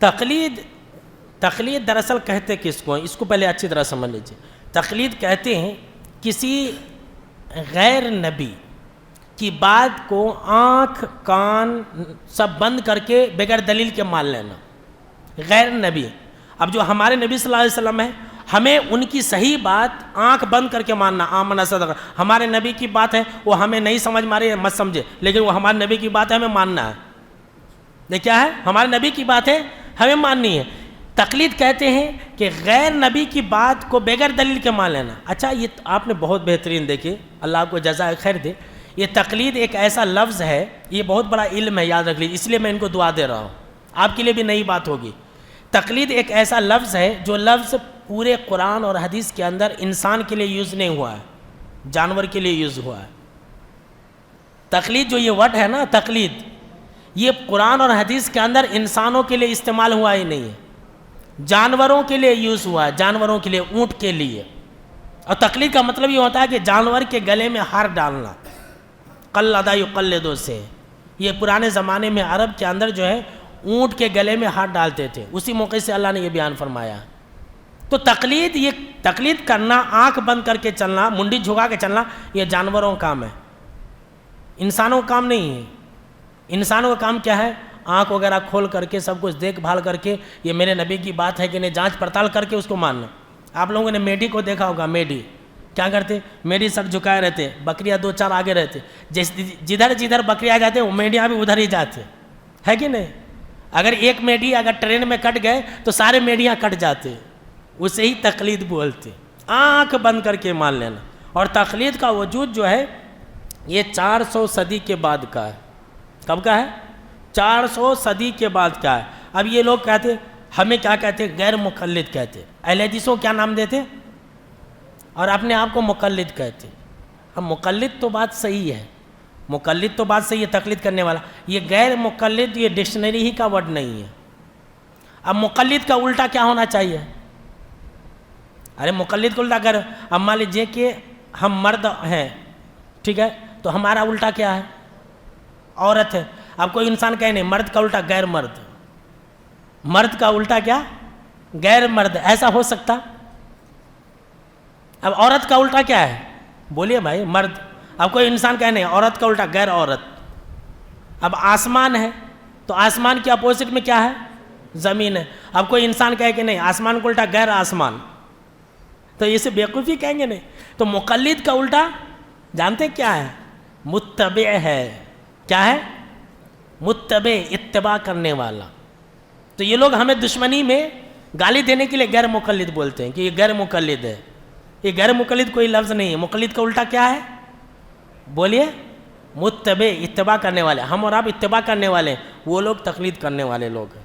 تقلید دراصل کہتے کس کو ہیں؟ اس کو پہلے اچھی طرح سمجھ لیجیے. تقلید کہتے ہیں کسی غیر نبی کی بات کو آنکھ کان سب بند کر کے بغیر دلیل کے مان لینا. غیر نبی، اب جو ہمارے نبی صلی اللہ علیہ وسلم ہیں، ہمیں ان کی صحیح بات آنکھ بند کر کے ماننا. آمنا صدق، ہمارے نبی کی بات ہے، وہ ہمیں نہیں سمجھ مارے مت سمجھے، لیکن وہ ہمارے نبی کی بات ہے، ہمیں ماننا ہے. یہ کیا ہے؟ ہمارے نبی کی بات ہے، ہمیں ماننی ہے. تقلید کہتے ہیں کہ غیر نبی کی بات کو بغیر دلیل کے مان لینا. اچھا، یہ آپ نے بہت بہترین دیکھیے، اللہ آپ کو جزائے خیر دے. یہ تقلید ایک ایسا لفظ ہے، یہ بہت بڑا علم ہے، یاد رکھ لیجیے، اس لیے میں ان کو دعا دے رہا ہوں، آپ کے لیے بھی نئی بات ہوگی. تقلید ایک ایسا لفظ ہے جو لفظ پورے قرآن اور حدیث کے اندر انسان کے لیے یوز نہیں ہوا ہے، جانور کے لیے یوز ہوا ہے. تقلید جو یہ ورڈ ہے نا، تقلید، یہ قرآن اور حدیث کے اندر انسانوں کے لیے استعمال ہوا ہی نہیں ہے، جانوروں کے لیے یوز ہوا ہے، جانوروں کے لیے، اونٹ کے لیے. اور تقلید کا مطلب یہ ہوتا ہے کہ جانور کے گلے میں ہار ڈالنا، قلد یقلد سے. یہ پرانے زمانے میں عرب کے اندر جو ہے اونٹ کے گلے میں ہاتھ ڈالتے تھے، اسی موقع سے اللہ نے یہ بیان فرمایا. تو تقلید، یہ تقلید کرنا، آنکھ بند کر کے چلنا، منڈی جھکا کے چلنا، یہ جانوروں کا کام ہے، انسانوں کا کام نہیں ہے. انسانوں کا کام کیا ہے؟ آنکھ وغیرہ کھول کر کے سب کچھ دیکھ بھال کر کے یہ میرے نبی کی بات ہے کہ نہیں، جانچ پڑتال کر کے اس کو ماننا. آپ لوگوں نے میڈی کو دیکھا ہوگا، میڈی کیا کرتے؟ میڈی سر جھکائے رہتے، بکریاں دو چار آگے رہتے، جدھر جدھر بکریاں جاتے وہ میڈیاں بھی ادھر ہی جاتے، ہے کہ نہیں؟ اگر ایک میڈی اگر ٹرین میں کٹ گئے تو سارے میڈیاں کٹ جاتے، اسے ہی تقلید بولتے، آنکھ بند کر کے مان لینا. اور تقلید کا وجود جو ہے یہ 400 صدی کے بعد کا ہے. کب کا ہے؟ 400 صدی کے بعد کا ہے. اب یہ لوگ کہتے، ہمیں کیا کہتے؟ غیر مقلد کہتے. اہل حدیثوں کیا نام دیتے؟ اور اپنے آپ کو مقلد کہتے. اب مقلد تو بات صحیح ہے، مقلد تو بات صحیح ہے، تقلید کرنے والا. یہ غیر مقلد، یہ ڈکشنری ہی کا ورڈ نہیں ہے. اب مقلد کا الٹا کیا ہونا چاہیے؟ ارے مقلد کو الٹا کر، اب مان لیجیے کہ ہم مرد ہیں، ٹھیک ہے، تو ہمارا الٹا کیا ہے؟ عورت ہے. اب کوئی انسان کہے نہیں، مرد کا الٹا غیر مرد، مرد کا الٹا کیا؟ غیر مرد. ایسا ہو سکتا؟ اب عورت کا الٹا کیا ہے؟ بولیے بھائی، مرد. اب کوئی انسان کہے نہیں، عورت کا الٹا غیر عورت. اب آسمان ہے تو آسمان کے اپوزٹ میں کیا ہے؟ زمین ہے. اب کوئی انسان کہے کہ نہیں، آسمان کا الٹا غیر آسمان، تو اسے بیوقوفی کہیں گے نہیں. تو مقلد کا الٹا جانتے کیا ہے؟ متبع ہے. کیا ہے؟ متبع، اتباع کرنے والا. تو یہ لوگ ہمیں دشمنی میں گالی دینے کے لیے غیر مقلد بولتے ہیں کہ یہ غیر مقلد ہے. یہ غیر مقلد کوئی لفظ نہیں ہے. مقلد کا الٹا کیا ہے؟ بولیے. متبع، اتباع کرنے والے. ہم اور آپ اتباع کرنے والے ہیں، وہ لوگ تقلید کرنے والے لوگ ہیں.